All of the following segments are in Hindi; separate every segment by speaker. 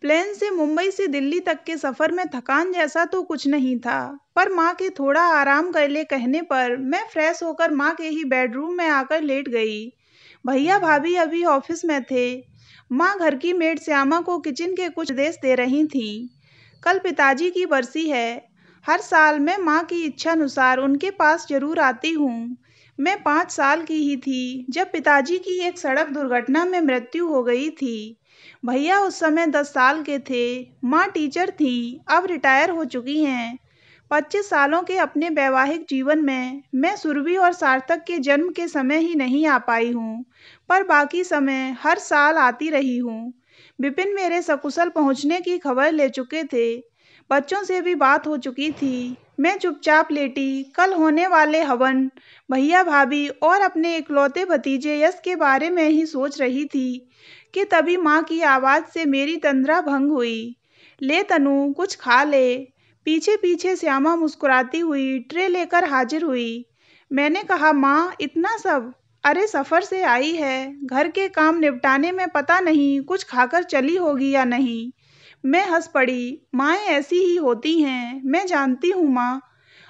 Speaker 1: प्लेन से मुंबई से दिल्ली तक के सफर में थकान जैसा तो कुछ नहीं था, पर माँ के थोड़ा आराम कर ले कहने पर मैं फ्रेश होकर माँ के ही बेडरूम में आकर लेट गई। भैया भाभी अभी ऑफिस में थे। माँ घर की मेड श्यामा को किचन के कुछ निर्देश दे रही थी। कल पिताजी की बरसी है। हर साल मैं माँ की इच्छा अनुसार उनके पास जरूर आती हूँ। मैं 5 साल की ही थी जब पिताजी की एक सड़क दुर्घटना में मृत्यु हो गई थी। भैया उस समय 10 साल के थे। माँ टीचर थी, अब रिटायर हो चुकी हैं। 25 सालों के अपने वैवाहिक जीवन में मैं सुरभि और सार्थक के जन्म के समय ही नहीं आ पाई हूँ, पर बाकी समय हर साल आती रही हूँ। विपिन मेरे सकुशल पहुँचने की खबर ले चुके थे। बच्चों से भी बात हो चुकी थी। मैं चुपचाप लेटी कल होने वाले हवन, भैया भाभी और अपने इकलौते भतीजे यश के बारे में ही सोच रही थी कि तभी माँ की आवाज़ से मेरी तंद्रा भंग हुई। ले तनु, कुछ खा ले। पीछे पीछे श्यामा मुस्कुराती हुई ट्रे लेकर हाजिर हुई। मैंने कहा, माँ इतना सब? अरे सफ़र से आई है, घर के काम निपटाने में पता नहीं कुछ खाकर चली होगी या नहीं। मैं हंस पड़ी। माएँ ऐसी ही होती हैं, मैं जानती हूँ माँ।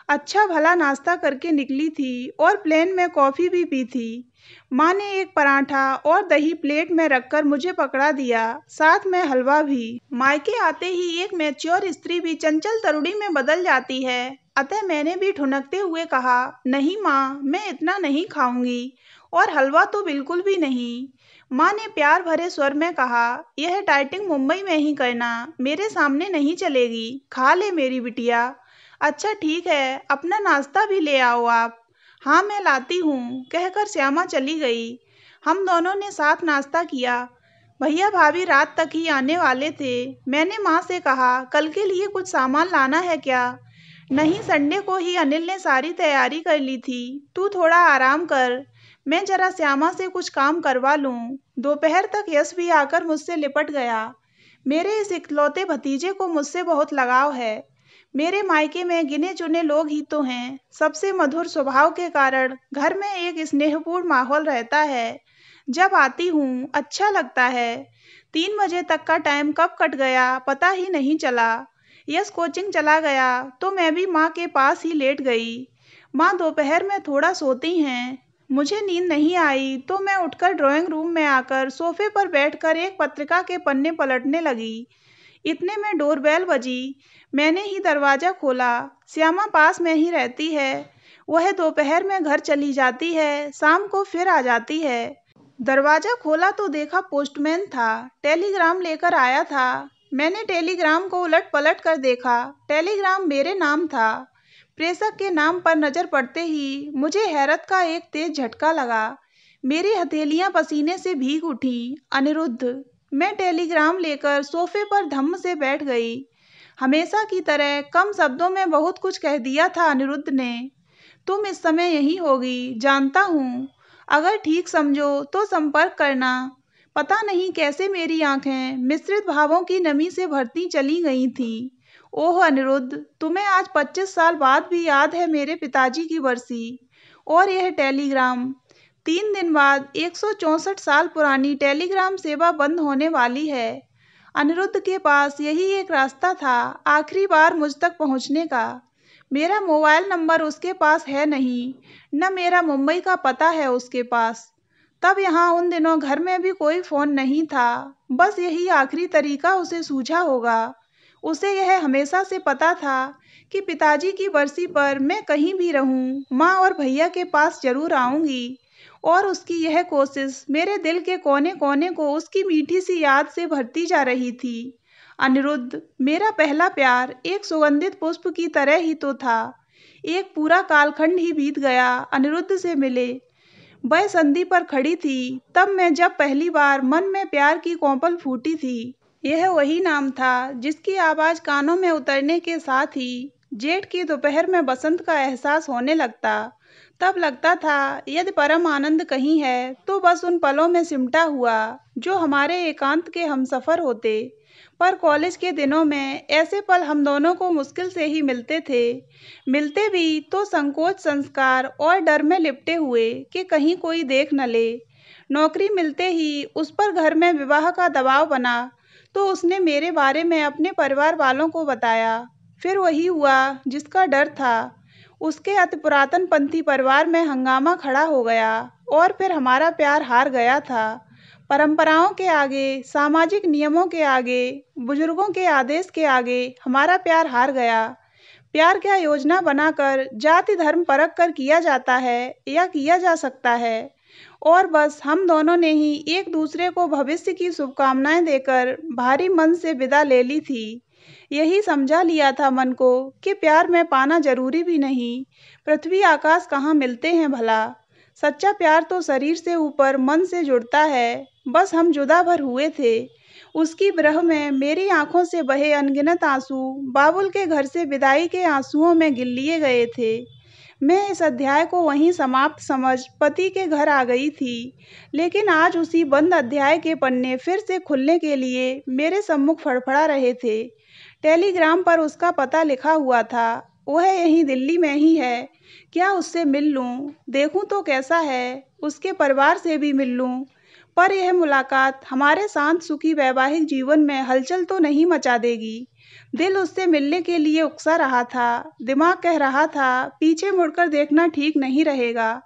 Speaker 1: अच्छा भला नाश्ता करके निकली थी और प्लेन में कॉफ़ी भी पी थी। माँ ने एक पराठा और दही प्लेट में रखकर मुझे पकड़ा दिया, साथ में हलवा भी। मायके आते ही एक मैच्योर स्त्री भी चंचल तरुणी में बदल जाती है, अतः मैंने भी ठुनकते हुए कहा, नहीं माँ, मैं इतना नहीं खाऊंगी, और हलवा तो बिल्कुल भी नहीं। माँ ने प्यार भरे स्वर में कहा, यह डाइटिंग मुंबई में ही करना, मेरे सामने नहीं चलेगी। खा ले मेरी बिटिया। अच्छा ठीक है, अपना नाश्ता भी ले आओ आप। हाँ मैं लाती हूँ, कहकर श्यामा चली गई। हम दोनों ने साथ नाश्ता किया। भैया भाभी रात तक ही आने वाले थे। मैंने माँ से कहा, कल के लिए कुछ सामान लाना है क्या? नहीं, संडे को ही अनिल ने सारी तैयारी कर ली थी। तू थोड़ा आराम कर, मैं जरा श्यामा से कुछ काम करवा लूँ। दोपहर तक यश भी आकर मुझसे लिपट गया। मेरे इस इकलौते भतीजे को मुझसे बहुत लगाव है। मेरे मायके में गिने चुने लोग ही तो हैं। सबसे मधुर स्वभाव के कारण घर में एक स्नेहपूर्ण माहौल रहता है। जब आती हूँ अच्छा लगता है। 3 बजे तक का टाइम कब कट गया पता ही नहीं चला। यश कोचिंग चला गया तो मैं भी माँ के पास ही लेट गई। माँ दोपहर में थोड़ा सोती हैं। मुझे नींद नहीं आई तो मैं उठकर ड्राइंग रूम में आकर सोफे पर बैठकर एक पत्रिका के पन्ने पलटने लगी। इतने में डोरबेल बजी। मैंने ही दरवाज़ा खोला। श्यामा पास में ही रहती है। वह दोपहर में घर चली जाती है, शाम को फिर आ जाती है। दरवाज़ा खोला तो देखा पोस्टमैन था, टेलीग्राम लेकर आया था। मैंने टेलीग्राम को उलट पलट कर देखा। टेलीग्राम मेरे नाम था। प्रेषक के नाम पर नज़र पड़ते ही मुझे हैरत का एक तेज झटका लगा। मेरी हथेलियां पसीने से भीग उठीं। अनिरुद्ध। मैं टेलीग्राम लेकर सोफे पर धम्म से बैठ गई। हमेशा की तरह कम शब्दों में बहुत कुछ कह दिया था अनिरुद्ध ने। तुम इस समय यहीं होगी, जानता हूँ। अगर ठीक समझो तो संपर्क करना। पता नहीं कैसे मेरी आंखें मिश्रित भावों की नमी से भरती चली गई थीं। ओह अनिरुद्ध, तुम्हें आज 25 साल बाद भी याद है मेरे पिताजी की बरसी और यह टेलीग्राम। 3 दिन बाद 164 साल पुरानी टेलीग्राम सेवा बंद होने वाली है। अनिरुद्ध के पास यही एक रास्ता था आखिरी बार मुझ तक पहुंचने का। मेरा मोबाइल नंबर उसके पास है नहीं, न मेरा मुंबई का पता है उसके पास। तब यहाँ उन दिनों घर में भी कोई फ़ोन नहीं था। बस यही आखिरी तरीका उसे सूझा होगा। उसे यह हमेशा से पता था कि पिताजी की बरसी पर मैं कहीं भी रहूं, माँ और भैया के पास जरूर आऊंगी। और उसकी यह कोशिश मेरे दिल के कोने कोने को उसकी मीठी सी याद से भरती जा रही थी। अनिरुद्ध, मेरा पहला प्यार एक सुगंधित पुष्प की तरह ही तो था। एक पूरा कालखंड ही बीत गया अनिरुद्ध से मिले। वह संधि पर खड़ी थी तब मैं जब पहली बार मन में प्यार की कौपल फूटी थी। यह वही नाम था जिसकी आवाज़ कानों में उतरने के साथ ही जेठ की दोपहर में बसंत का एहसास होने लगता। तब लगता था यदि परम आनंद कहीं है तो बस उन पलों में सिमटा हुआ जो हमारे एकांत के हमसफ़र होते। पर कॉलेज के दिनों में ऐसे पल हम दोनों को मुश्किल से ही मिलते थे। मिलते भी तो संकोच, संस्कार और डर में लिपटे हुए कि कहीं कोई देख न ले। नौकरी मिलते ही उस पर घर में विवाह का दबाव बना तो उसने मेरे बारे में अपने परिवार वालों को बताया। फिर वही हुआ जिसका डर था। उसके अति पुरातन पंथी परिवार में हंगामा खड़ा हो गया और फिर हमारा प्यार हार गया था। परंपराओं के आगे, सामाजिक नियमों के आगे, बुजुर्गों के आदेश के आगे हमारा प्यार हार गया। प्यार क्या योजना बनाकर, जाति धर्म परख कर किया जाता है या किया जा सकता है? और बस हम दोनों ने ही एक दूसरे को भविष्य की शुभकामनाएं देकर भारी मन से विदा ले ली थी। यही समझा लिया था मन को कि प्यार में पाना जरूरी भी नहीं। पृथ्वी आकाश कहाँ मिलते हैं भला। सच्चा प्यार तो शरीर से ऊपर मन से जुड़ता है। बस हम जुदा भर हुए थे। उसकी विरह में मेरी आंखों से बहे अनगिनत आंसू बाबुल के घर से विदाई के आंसुओं में गिल लिए गए थे। मैं इस अध्याय को वहीं समाप्त समझ पति के घर आ गई थी, लेकिन आज उसी बंद अध्याय के पन्ने फिर से खुलने के लिए मेरे सम्मुख फड़फड़ा रहे थे। टेलीग्राम पर उसका पता लिखा हुआ था। वह यहीं दिल्ली में ही है। क्या उससे मिल लूं? देखूं तो कैसा है। उसके परिवार से भी मिल लूं। पर यह मुलाकात हमारे शांत सुखी वैवाहिक जीवन में हलचल तो नहीं मचा देगी। दिल उससे मिलने के लिए उकसा रहा था। दिमाग कह रहा था पीछे मुड़कर देखना ठीक नहीं रहेगा।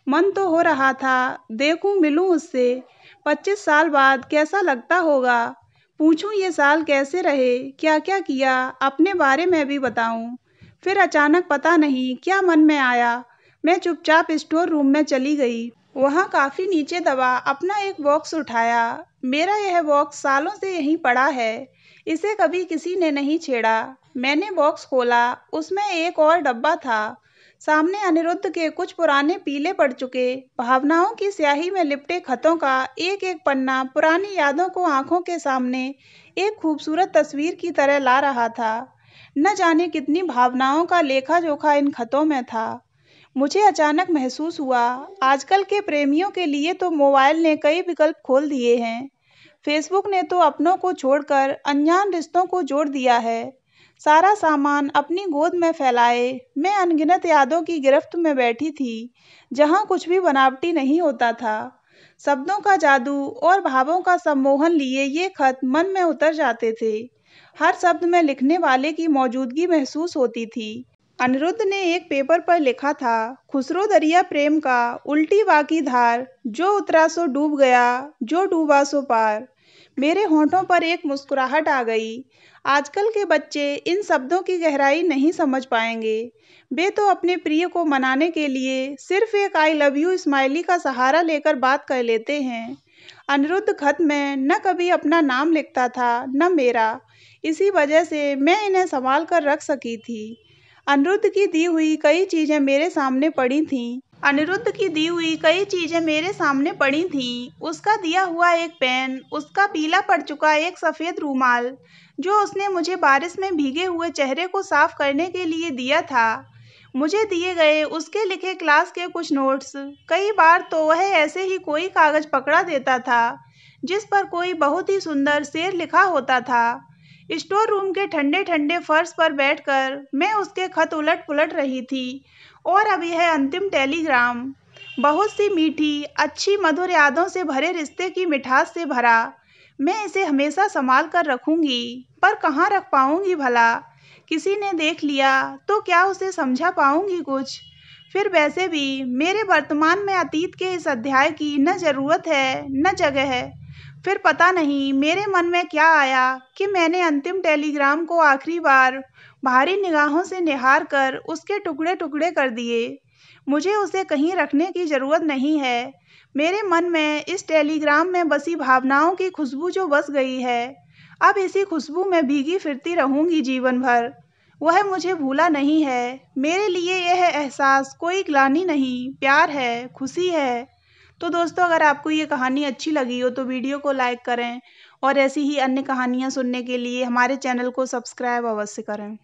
Speaker 1: मन तो हो रहा था देखूं, मिलूं उससे। 25 साल बाद कैसा लगता होगा। पूछूं ये साल कैसे रहे, क्या क्या किया, अपने बारे में भी बताऊं। फिर अचानक पता नहीं क्या मन में आया, मैं चुपचाप स्टोर रूम में चली गई। वहां काफी नीचे दबा अपना एक बॉक्स उठाया। मेरा यह बॉक्स सालों से यहीं पड़ा है। इसे कभी किसी ने नहीं छेड़ा। मैंने बॉक्स खोला। उसमें एक और डब्बा था। सामने अनिरुद्ध के कुछ पुराने पीले पड़ चुके, भावनाओं की स्याही में लिपटे खतों का एक एक पन्ना पुरानी यादों को आंखों के सामने एक खूबसूरत तस्वीर की तरह ला रहा था। न जाने कितनी भावनाओं का लेखा जोखा इन खतों में था। मुझे अचानक महसूस हुआ आजकल के प्रेमियों के लिए तो मोबाइल ने कई विकल्प खोल दिए हैं। फेसबुक ने तो अपनों को छोड़कर अनजान रिश्तों को जोड़ दिया है। सारा सामान अपनी गोद में फैलाए मैं अनगिनत यादों की गिरफ्त में बैठी थी, जहां कुछ भी बनावटी नहीं होता था। शब्दों का जादू और भावों का सम्मोहन लिए ये खत मन में उतर जाते थे। हर शब्द में लिखने वाले की मौजूदगी महसूस होती थी। अनिरुद्ध ने एक पेपर पर लिखा था, खुसरो दरिया प्रेम का उल्टी बाकी धार, जो उतरा सो डूब गया, जो डूबा सो पार। मेरे होंठों पर एक मुस्कुराहट आ गई। आजकल के बच्चे इन शब्दों की गहराई नहीं समझ पाएंगे। वे तो अपने प्रिय को मनाने के लिए सिर्फ एक आई लव यू स्माइली का सहारा लेकर बात कर लेते हैं। अनिरुद्ध खत में न कभी अपना नाम लिखता था न मेरा। इसी वजह से मैं इन्हें संभाल कर रख सकी थी। अनिरुद्ध की दी हुई कई चीजें मेरे सामने पड़ी थीं। उसका दिया हुआ एक पेन, उसका पीला पड़ चुका एक सफेद रूमाल जो उसने मुझे बारिश में भीगे हुए चेहरे को साफ करने के लिए दिया था। मुझे दिए गए उसके लिखे क्लास के कुछ नोट्स। कई बार तो वह ऐसे ही कोई कागज पकड़ा देता था जिस पर कोई बहुत ही सुंदर शेर लिखा होता था। स्टोर रूम के ठंडे ठंडे फर्श पर बैठकर मैं उसके खत उलट पुलट रही थी। और अब यह अंतिम टेलीग्राम, बहुत सी मीठी, अच्छी, मधुर यादों से भरे रिश्ते की मिठास से भरा। मैं इसे हमेशा संभाल कर रखूंगी, पर कहाँ रख पाऊंगी भला। किसी ने देख लिया तो क्या उसे समझा पाऊंगी कुछ। फिर वैसे भी मेरे वर्तमान में अतीत के इस अध्याय की न जरूरत है न जगह है। फिर पता नहीं मेरे मन में क्या आया कि मैंने अंतिम टेलीग्राम को आखिरी बार भारी निगाहों से निहार कर उसके टुकड़े टुकड़े कर दिए। मुझे उसे कहीं रखने की जरूरत नहीं है। मेरे मन में इस टेलीग्राम में बसी भावनाओं की खुशबू जो बस गई है, अब इसी खुशबू में भीगी फिरती रहूंगी जीवन भर। वह मुझे भूला नहीं है। मेरे लिए यह एहसास कोई ग्लानि नहीं, प्यार है, खुशी है। तो दोस्तों, अगर आपको ये कहानी अच्छी लगी हो तो वीडियो को लाइक करें और ऐसी ही अन्य कहानियाँ सुनने के लिए हमारे चैनल को सब्सक्राइब अवश्य करें।